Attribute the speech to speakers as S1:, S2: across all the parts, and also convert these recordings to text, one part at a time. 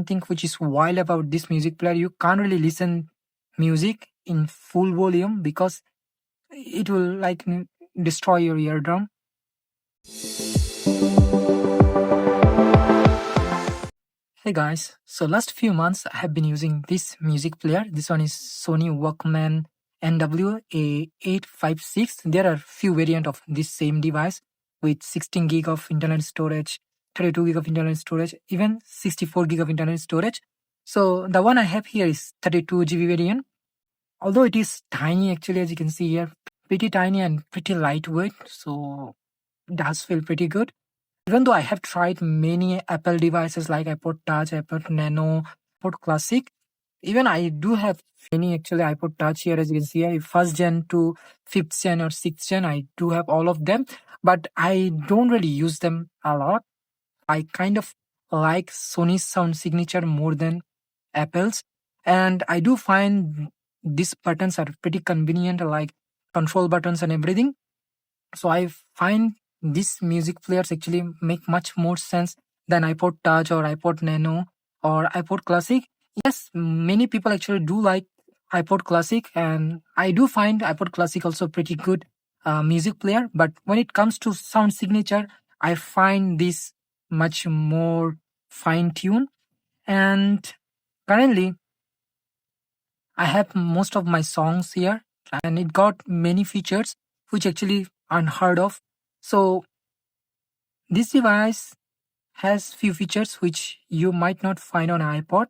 S1: one thing which is wild about this music player, you can't really listen music in full volume because it will like destroy your eardrum. Hey guys, so last few months I have been using this music player. This one is Sony Walkman NW-A856. There are few variants of this same device with 16 gig of internal storage, 32 gig of internal storage, even 64 gig of internal storage. So the one I have here is 32 GB variant. Although it is tiny actually, as you can see here, pretty tiny and pretty lightweight, so it does feel pretty good. Even though I have tried many Apple devices like iPod Touch, iPod Nano, iPod Classic, even I do have many actually iPod Touch here, as you can see here, 1st gen to 5th gen or 6th gen, I do have all of them, but I don't really use them a lot. I kind of like Sony's sound signature more than Apple's, and I do find these buttons are pretty convenient, like control buttons and everything. So I find these music players actually make much more sense than iPod Touch or iPod Nano or iPod Classic. Yes, many people actually do like iPod Classic, and I do find iPod Classic also pretty good music player. But when it comes to sound signature, I find this much more fine-tuned. And currently, I have most of my songs here, and it got many features which actually unheard of. So this device has few features which you might not find on iPod,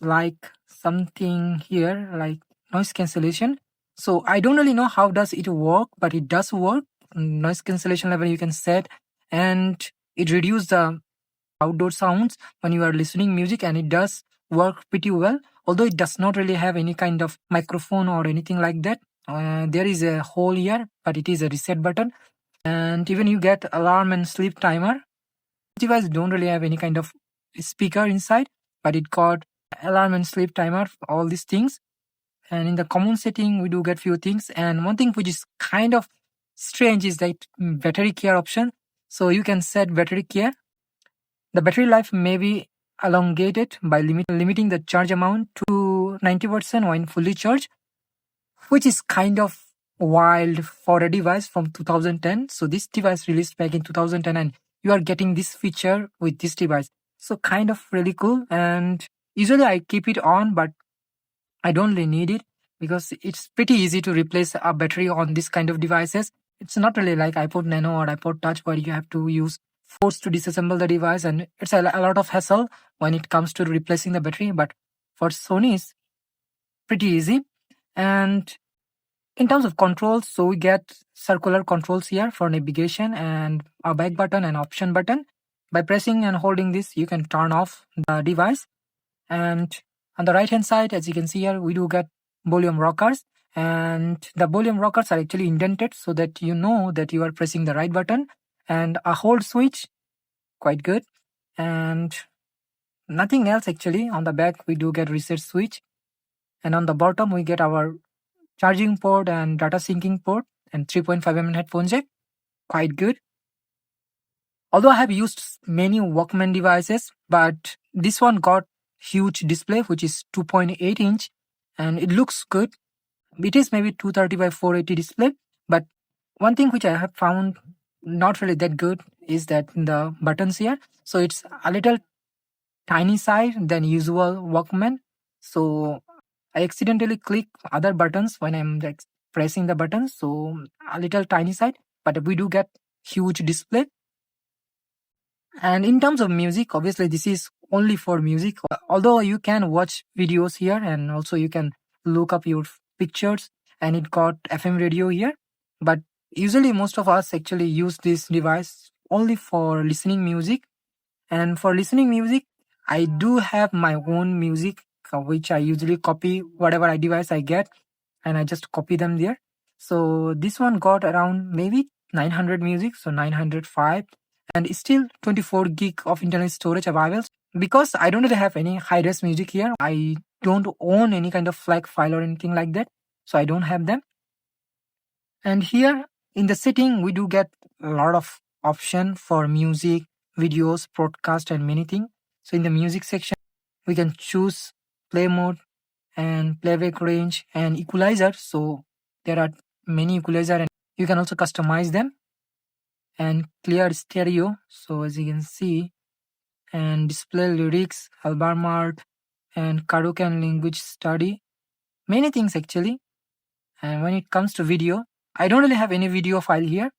S1: like something here like noise cancellation. So I don't really know how does it work, but it does work. Noise cancellation level you can set, and it reduces the outdoor sounds when you are listening music, and it does work pretty well, although it does not really have any kind of microphone or anything like that. There is a hole here, but it is a reset button, and even you get alarm and sleep timer. This device don't really have any kind of speaker inside, but it got alarm and sleep timer, all these things. And in the common setting we do get few things, and one thing which is kind of strange is that battery care option. So you can set battery care. The battery life may be elongated by limiting the charge amount to 90% when fully charged, which is kind of wild for a device from 2010. So this device released back in 2010, and you are getting this feature with this device. So kind of really cool. And usually I keep it on, but I don't really need it because it's pretty easy to replace a battery on this kind of devices. It's not really like iPod Nano or iPod Touch where you have to use force to disassemble the device, and it's a lot of hassle when it comes to replacing the battery. But for Sony, it's pretty easy. And in terms of controls, so we get circular controls here for navigation and a back button and option button. By pressing and holding this, you can turn off the device. And on the right hand side, as you can see here, we do get volume rockers, and the volume rockers are actually indented so that you know that you are pressing the right button, and a hold switch, quite good. And nothing else actually. On the back we do get reset switch, and on the bottom we get our charging port and data syncing port and 3.5mm headphone jack, quite good. Although I have used many Walkman devices, but this one got huge display which is 2.8 inch, and it looks good. It is maybe 230 by 480 display, but one thing which I have found not really that good is that the buttons here, so it's a little tiny size than usual Walkman. So I accidentally click other buttons when I'm like pressing the buttons, so a little tiny side, but we do get huge display. And in terms of music, obviously this is only for music, although you can watch videos here and also you can look up your pictures, and it got FM radio here. But usually most of us actually use this device only for listening music. And for listening music, I do have my own music which I usually copy whatever device I get, and I just copy them there. So this one got around maybe 900 music, so 905, and still 24 gig of internal storage available. Because I don't really have any high-res music here, I don't own any kind of FLAC file or anything like that, so I don't have them. And here in the setting, we do get a lot of option for music, videos, broadcast, and many things. So in the music section, we can choose play mode and playback range and equalizer. So there are many equalizer and you can also customize them, and clear stereo. So as you can see, and display lyrics, album art, and karaoke and language study. Many things actually. And when it comes to video, I don't really have any video file here,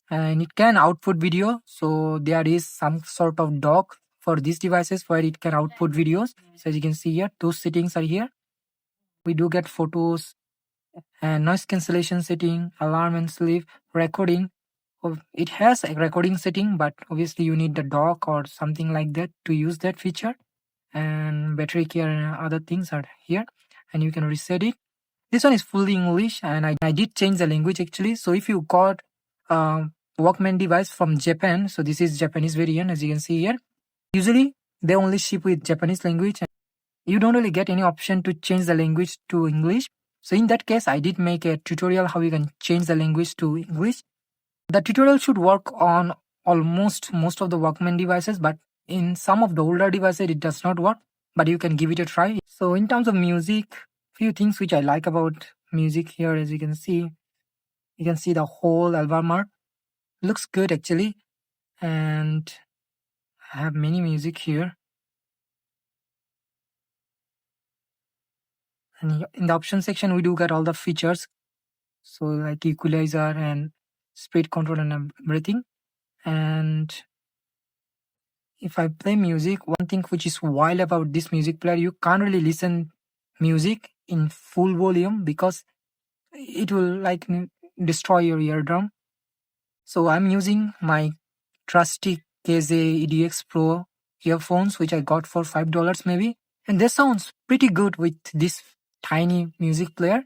S1: and it can output video. So there is some sort of dock for these devices where it can output videos. So as you can see here, those settings are here. We do get photos and noise cancellation setting, alarm and sleep, recording. It has a recording setting, but obviously you need the dock or something like that to use that feature. And battery care and other things are here, and you can reset it. This one is fully English, and I did change the language actually. So if you got Walkman device from Japan, so this is Japanese variant, as you can see here. Usually they only ship with Japanese language, and you don't really get any option to change the language to English. So in that case, I did make a tutorial how you can change the language to English. The tutorial should work on almost most of the Walkman devices, but in some of the older devices it does not work, but you can give it a try. So in terms of music, few things which I like about music here, as you can see the whole album art. Looks good actually, and I have many music here. And in the option section, we do get all the features. So like equalizer and speed control and everything. And if I play music, one thing which is wild about this music player, you can't really listen music in full volume because it will like destroy your eardrum. So I'm using my trusty KZ EDX Pro earphones, which I got for $5 maybe. And this sounds pretty good with this tiny music player.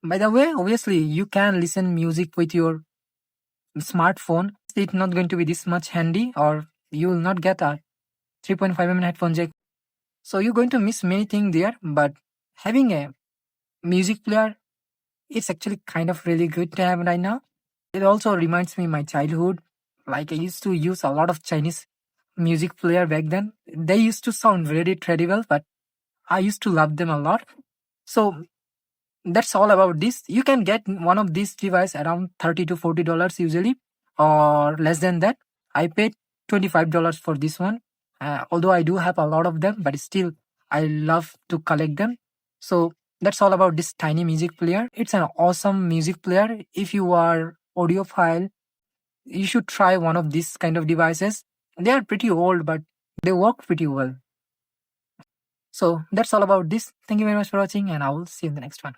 S1: By the way, obviously you can listen music with your smartphone. It's not going to be this much handy, or you will not get a 3.5mm headphone jack. So you're going to miss many things there, but having a music player, it's actually kind of really good to have right now. It also reminds me of my childhood. Like I used to use a lot of Chinese music player back then. They used to sound very terrible, but I used to love them a lot. So that's all about this. You can get one of these devices around $30 to $40 usually, or less than that. I paid $25 for this one. Although I do have a lot of them, but still I love to collect them. So that's all about this tiny music player. It's an awesome music player. If you are audiophile, you should try one of these kind of devices. They are pretty old, but they work pretty well. So that's all about this. Thank you very much for watching, and I will see you in the next one.